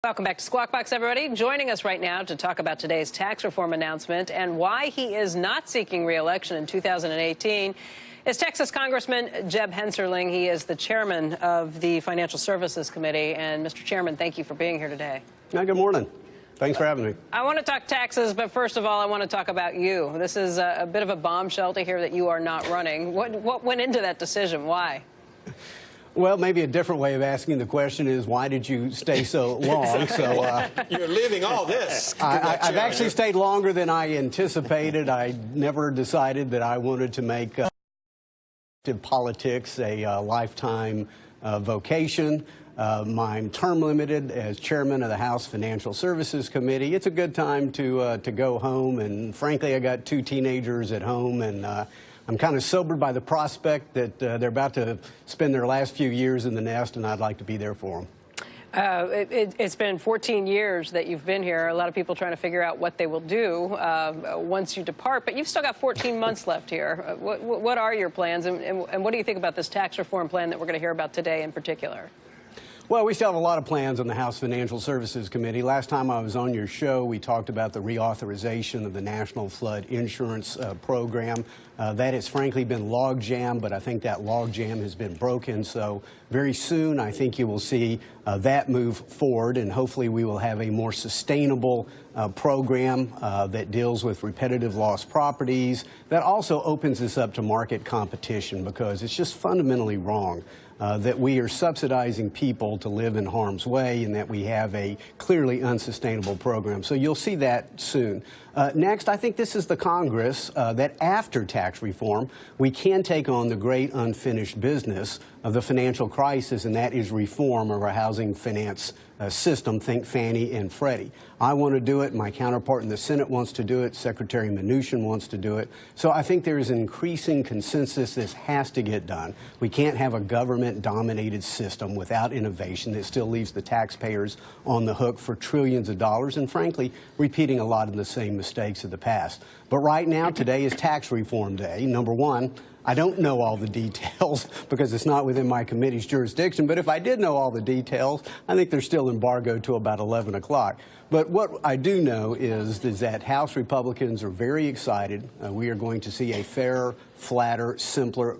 Welcome back to Squawk Box, everybody. Joining us right now to talk about today's tax reform announcement and why he is not seeking re-election in 2018 is Texas Congressman Jeb Hensarling. He is the chairman of the Financial Services Committee. And, Mr. Chairman, thank you for being here today. Good morning. Thanks for having me. I want to talk taxes, but first of all, I want to talk about you. This is a bit of a bombshell to hear that you are not running. What went into that decision? Why? Well, maybe a different way of asking the question is, why did you stay so long? You're living all this. I've actually stayed longer than I anticipated. I never decided that I wanted to make politics a lifetime vocation. I'm term limited as chairman of the House Financial Services Committee. It's a good time to go home, and frankly, I got two teenagers at home, and I'm kind of sobered by the prospect that they're about to spend their last few years in the nest, and I'd like to be there for them. It's been 14 years that you've been here. A lot of people trying to figure out what they will do once you depart, but you've still got 14 months left here. What are your plans, and what do you think about this tax reform plan that we're going to hear about today in particular? Well, we still have a lot of plans on the House Financial Services Committee. Last time I was on your show, we talked about the reauthorization of the National Flood Insurance Program. That has frankly been logjam, but I think that logjam has been broken. So very soon, I think you will see that move forward, and hopefully we will have a more sustainable program that deals with repetitive lost properties. That also opens this up to market competition, because it's just fundamentally wrong that we are subsidizing people to live in harm's way, and that we have a clearly unsustainable program. So you'll see that soon. Next, I think this is the Congress that after tax reform, we can take on the great unfinished business of the financial crisis, and that is reform of our housing finance system. Think Fannie and Freddie. I want to do it. My counterpart in the Senate wants to do it. Secretary Mnuchin wants to do it. So I think there is an increasing consensus this has to get done. We can't have a government-dominated system without innovation that still leaves the taxpayers on the hook for trillions of dollars and, frankly, repeating a lot of the same mistakes of the past. But right now, today is tax reform day. Number one, I don't know all the details because it's not within my committee's jurisdiction. But if I did know all the details, I think they're still embargoed to about 11 o'clock. But what I do know is that House Republicans are very excited. We are going to see a fairer, flatter, simpler,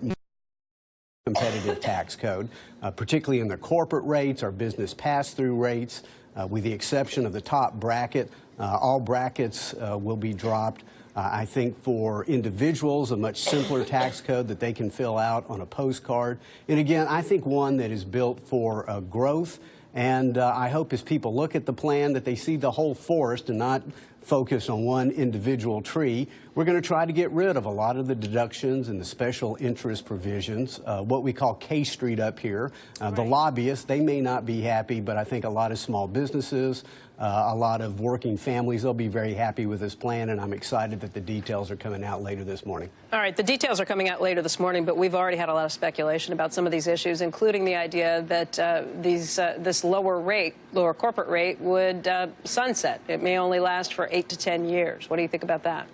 competitive tax code, particularly in the corporate rates, our business pass-through rates, with the exception of the top bracket. All brackets will be dropped. I think for individuals, a much simpler tax code that they can fill out on a postcard. And again, I think one that is built for growth. And I hope as people look at the plan that they see the whole forest and not focus on one individual tree. We're going to try to get rid of a lot of the deductions and the special interest provisions, what we call K Street up here. The lobbyists, they may not be happy, but I think a lot of small businesses, a lot of working families, they'll be very happy with this plan, and I'm excited that the details are coming out later this morning. All right, the details are coming out later this morning, but we've already had a lot of speculation about some of these issues, including the idea that this lower corporate rate would sunset. It may only last for 8 to 10 years. What do you think about that?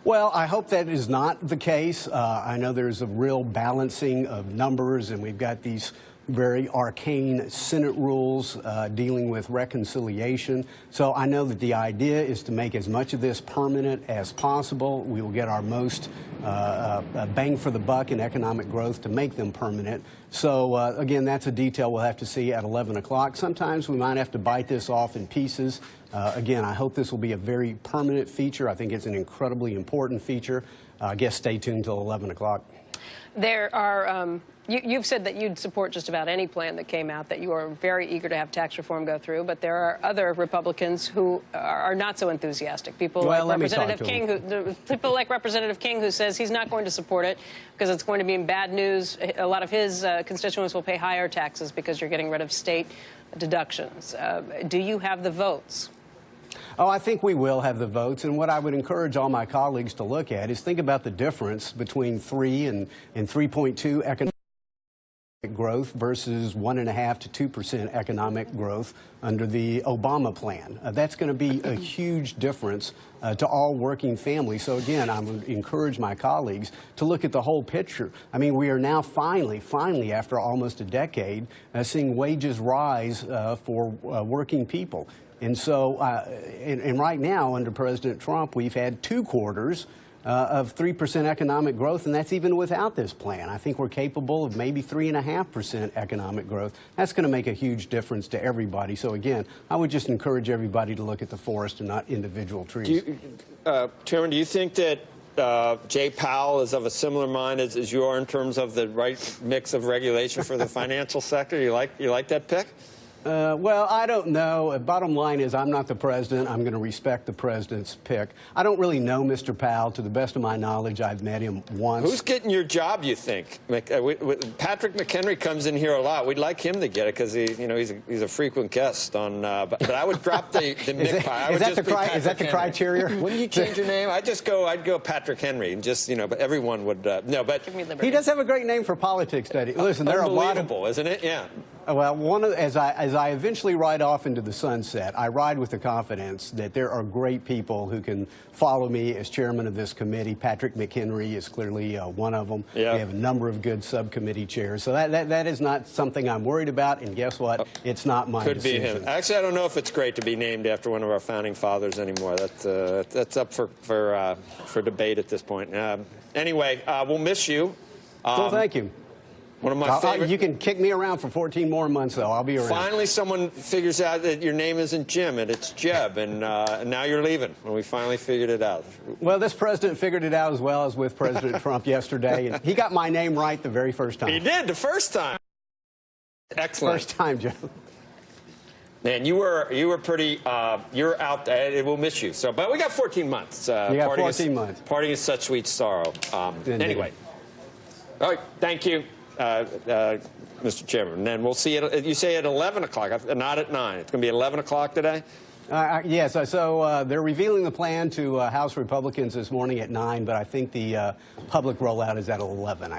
Well, I hope that is not the case. I know there's a real balancing of numbers, and we've got these very arcane Senate rules dealing with reconciliation. So I know that the idea is to make as much of this permanent as possible. We will get our most bang for the buck in economic growth to make them permanent. So again, that's a detail we'll have to see at 11 o'clock. Sometimes we might have to bite this off in pieces. Again, I hope this will be a very permanent feature. I think it's an incredibly important feature. I guess stay tuned till 11 o'clock. There are, you've said that you'd support just about any plan that came out, that you are very eager to have tax reform go through, but there are other Republicans who are not so enthusiastic. People like Representative King, who says he's not going to support it because it's going to be bad news. A lot of his constituents will pay higher taxes because you're getting rid of state deductions. Do you have the votes? Oh, I think we will have the votes, and what I would encourage all my colleagues to look at is think about the difference between 3 and 3.2 economic growth versus 1.5% to 2% economic growth under the Obama plan. That's going to be a huge difference to all working families. So again, I would encourage my colleagues to look at the whole picture. I mean, we are now finally, after almost a decade, seeing wages rise for working people. And so, and right now, under President Trump, we've had 2 quarters of 3% economic growth, and that's even without this plan. I think we're capable of maybe 3.5% economic growth. That's going to make a huge difference to everybody. So again, I would just encourage everybody to look at the forest and not individual trees. Chairman, do you think that Jay Powell is of a similar mind as you are in terms of the right mix of regulation for the financial sector? You like that pick? Well, I don't know. Bottom line is I'm not the president. I'm going to respect the president's pick. I don't really know Mr. Powell. To the best of my knowledge, I've met him once. Who's getting your job, you think? Patrick McHenry comes in here a lot. We'd like him to get it because he's a frequent guest on. But I would drop the Mick pie. Is that the criteria? Wouldn't you change your name? I'd go Patrick Henry and just but everyone would no. But he does have a great name for politics, Daddy. Listen, there are a lot of, isn't it? Yeah. Well, as I eventually ride off into the sunset, I ride with the confidence that there are great people who can follow me as chairman of this committee. Patrick McHenry is clearly one of them. Yeah. We have a number of good subcommittee chairs. So that is not something I'm worried about. And guess what? It's not my decision. Could be him. Actually, I don't know if it's great to be named after one of our founding fathers anymore. That's up for debate at this point. Anyway, we'll miss you. Well, thank you. One of my favorite. You can kick me around for 14 more months, though. I'll be around. Finally, someone figures out that your name isn't Jim and it's Jeb, and now you're leaving. When we finally figured it out. Well, this president figured it out as well as with President Trump yesterday, and he got my name right the very first time. He did the first time. Excellent. First time, Joe. Man, you were pretty. You're out there. We'll miss you. So, but we got 14 months. You got 14 months. Parting is such sweet sorrow. Anyway. All right. Thank you. Mr. Chairman, and then we'll see it. You say at 11 o'clock, not at 9. It's going to be 11 o'clock today? Yes. So they're revealing the plan to House Republicans this morning at 9, but I think the public rollout is at 11.